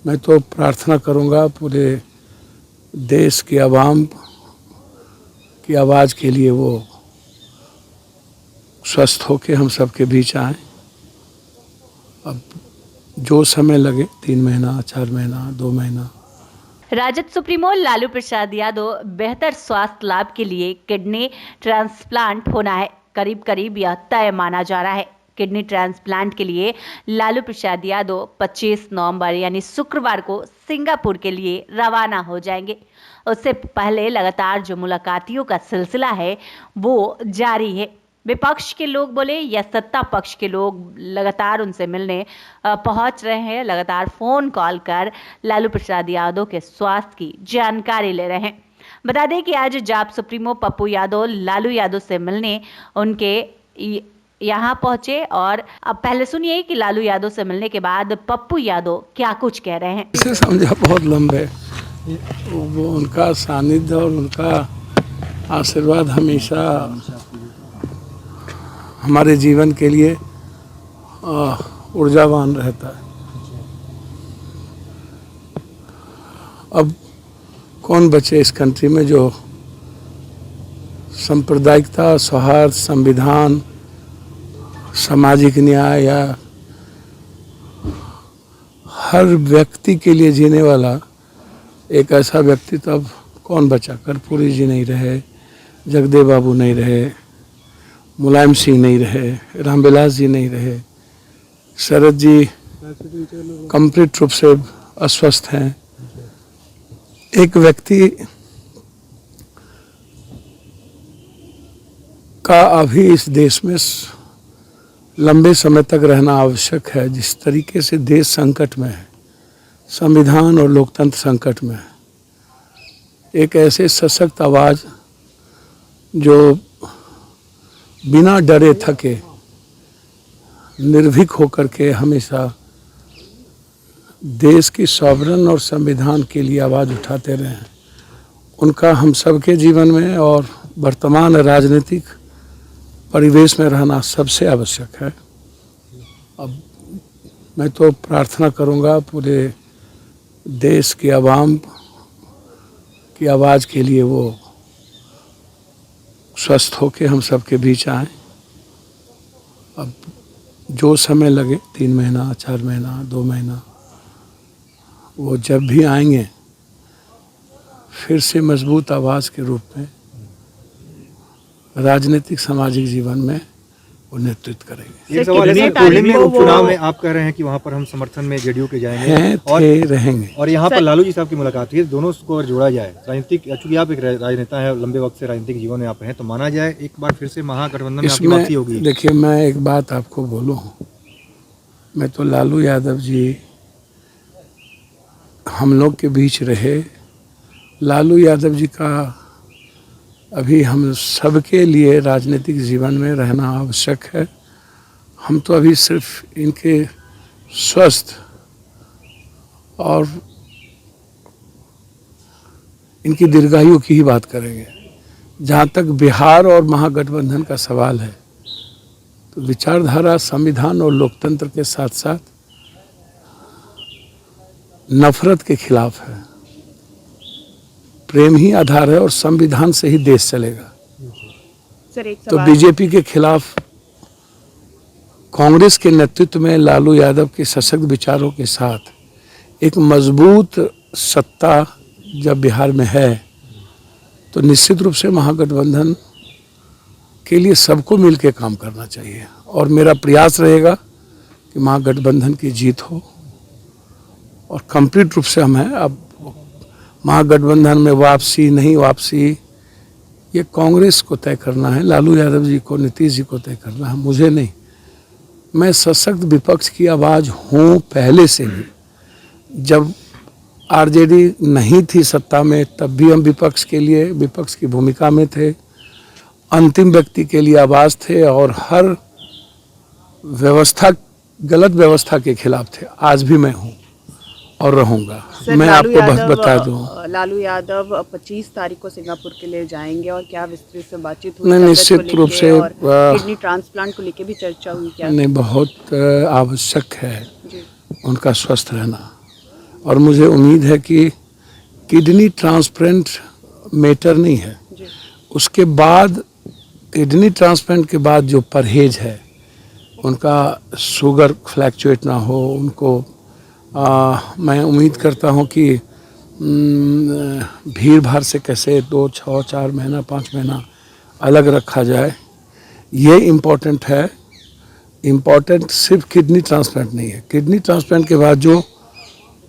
मैं तो प्रार्थना करूंगा पूरे देश की आवाम की आवाज़ के लिए वो स्वस्थ होके हम सबके बीच आए। अब जो समय लगे 3 महीना, 4 महीना, 2 महीना। राजद सुप्रीमो लालू प्रसाद यादव बेहतर स्वास्थ्य लाभ के लिए किडनी ट्रांसप्लांट होना है। करीब करीब यह तय माना जा रहा है। किडनी ट्रांसप्लांट के लिए लालू प्रसाद यादव 25 नवंबर यानी शुक्रवार को सिंगापुर के लिए रवाना हो जाएंगे। उससे पहले लगातार जो मुलाकातियों का सिलसिला है वो जारी है। विपक्ष के लोग बोले या सत्ता पक्ष के लोग लगातार उनसे मिलने पहुंच रहे हैं। लगातार फोन कॉल कर लालू प्रसाद यादव के स्वास्थ्य की जानकारी ले रहे हैं। बता दें कि आज जाप सुप्रीमो पप्पू यादव लालू यादव से मिलने उनके यहाँ पहुंचे और अब पहले सुनिए कि लालू यादव से मिलने के बाद पप्पू यादव क्या कुछ कह रहे हैं। इसे समझा बहुत लंबे, वो उनका सानिध्य और उनका आशीर्वाद हमेशा हमारे जीवन के लिए ऊर्जावान रहता है। अब कौन बचे इस कंट्री में जो सांप्रदायिकता, सौहार्द, संविधान, सामाजिक न्याय या हर व्यक्ति के लिए जीने वाला एक ऐसा व्यक्ति तो अब कौन बचा? कर्पूरी जी नहीं रहे, जगदेव बाबू नहीं रहे, मुलायम सिंह नहीं रहे, रामविलास जी नहीं रहे, शरद जी कंप्लीट रूप से अस्वस्थ हैं। एक व्यक्ति का अभी इस देश में लंबे समय तक रहना आवश्यक है। जिस तरीके से देश संकट में है, संविधान और लोकतंत्र संकट में है, एक ऐसे सशक्त आवाज़ जो बिना डरे थके निर्भीक होकर के हमेशा देश की सॉवरन और संविधान के लिए आवाज़ उठाते रहे हैं, उनका हम सबके जीवन में और वर्तमान राजनीतिक परिवेश में रहना सबसे आवश्यक है। अब मैं तो प्रार्थना करूंगा पूरे देश की आवाम की आवाज़ के लिए वो स्वस्थ होके हम सबके बीच आए। अब जो समय लगे 3 महीना, 4 महीना, 2 महीना, वो जब भी आएंगे फिर से मजबूत आवाज़ के रूप में राजनीतिक सामाजिक जीवन में वो नेतृत्व करेंगे। एक सवाल है, कोल्ड में उपचुनाव में आप कह रहे हैं कि वहाँ पर हम समर्थन में जेडीयू के जाएंगे और रहेंगे, और यहाँ पर लालू जी साहब की मुलाकात हुई, दोनों को अगर जोड़ा जाए राजनीतिक, चूंकि आप एक राजनेता है, लंबे वक्त से राजनीतिक जीवन में आप हैं, तो माना जाए एक बार फिर से महागठबंधन में आपकी वापसी होगी। देखिए, मैं एक बात आपको बोलूँ, मैं तो लालू यादव जी हम लोग के बीच रहे। लालू यादव जी का अभी हम सबके लिए राजनीतिक जीवन में रहना आवश्यक है। हम तो अभी सिर्फ इनके स्वस्थ और इनकी दीर्घायु की ही बात करेंगे। जहाँ तक बिहार और महागठबंधन का सवाल है, तो विचारधारा संविधान और लोकतंत्र के साथ साथ नफरत के खिलाफ है। प्रेम ही आधार है और संविधान से ही देश चलेगा। तो बीजेपी के खिलाफ कांग्रेस के नेतृत्व में लालू यादव के सशक्त विचारों के साथ एक मजबूत सत्ता जब बिहार में है, तो निश्चित रूप से महागठबंधन के लिए सबको मिलकर काम करना चाहिए। और मेरा प्रयास रहेगा कि महागठबंधन की जीत हो और कंप्लीट रूप से हम हैं। अब महागठबंधन में वापसी नहीं वापसी ये कांग्रेस को तय करना है, लालू यादव जी को, नीतीश जी को तय करना है, मुझे नहीं। मैं सशक्त विपक्ष की आवाज़ हूँ पहले से भी। जब आरजेडी नहीं थी सत्ता में तब भी हम विपक्ष के लिए, विपक्ष की भूमिका में थे, अंतिम व्यक्ति के लिए आवाज़ थे और हर व्यवस्था, गलत व्यवस्था के खिलाफ थे। आज भी मैं हूँ और रहूँगा। मैं आपको बता दूँ, लालू यादव 25 तारीख को सिंगापुर के लिए जाएंगे और क्या विस्तृत से बातचीत हुई? नहीं, निश्चित रूप से किडनी ट्रांसप्लांट को लेके भी चर्चा हुई क्या? नहीं, बहुत आवश्यक है उनका स्वस्थ रहना। और मुझे उम्मीद है कि किडनी ट्रांसप्लांट मैटर नहीं है, जी। उसके बाद किडनी ट्रांसप्लांट के बाद जो परहेज है, उनका शुगर फ्लैक्चुएट ना हो, उनको मैं उम्मीद करता हूँ कि भीड़ भाड़ से कैसे 2, 6, 4 महीना 5 महीना अलग रखा जाए, ये इम्पोर्टेंट है। इम्पोर्टेंट सिर्फ किडनी ट्रांसप्लांट नहीं है, किडनी ट्रांसप्लांट के बाद जो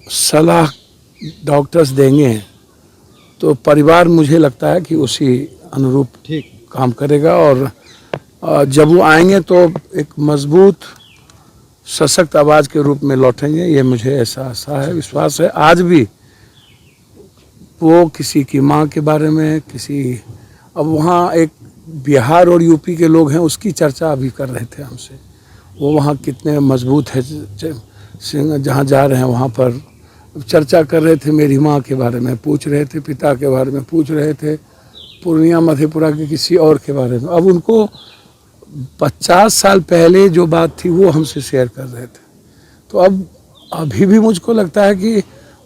सलाह डॉक्टर्स देंगे तो परिवार मुझे लगता है कि उसी अनुरूप ठीक। काम करेगा, और जब वो आएंगे तो एक मजबूत सशक्त आवाज़ के रूप में लौटेंगे, ये मुझे ऐसा आशा है, विश्वास है। आज भी वो किसी की माँ के बारे में, अब वहाँ एक बिहार और यूपी के लोग हैं, उसकी चर्चा अभी कर रहे थे हमसे, वो वहाँ कितने मजबूत है, जहाँ जा रहे हैं वहाँ पर चर्चा कर रहे थे, मेरी माँ के बारे में पूछ रहे थे, पिता के बारे में पूछ रहे थे, पूर्णिया मधेपुरा के किसी और के बारे में। अब उनको 50 साल पहले जो बात थी वो हमसे शेयर कर रहे थे। तो अब अभी भी मुझको लगता है कि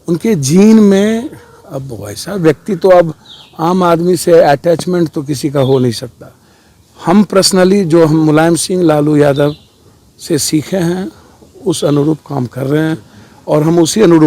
उनके जीन में अब वैसा व्यक्ति, तो अब आम आदमी से अटैचमेंट तो किसी का हो नहीं सकता। हम पर्सनली जो हम मुलायम सिंह लालू यादव से सीखे हैं, उस अनुरूप काम कर रहे हैं, और हम उसी अनुरूप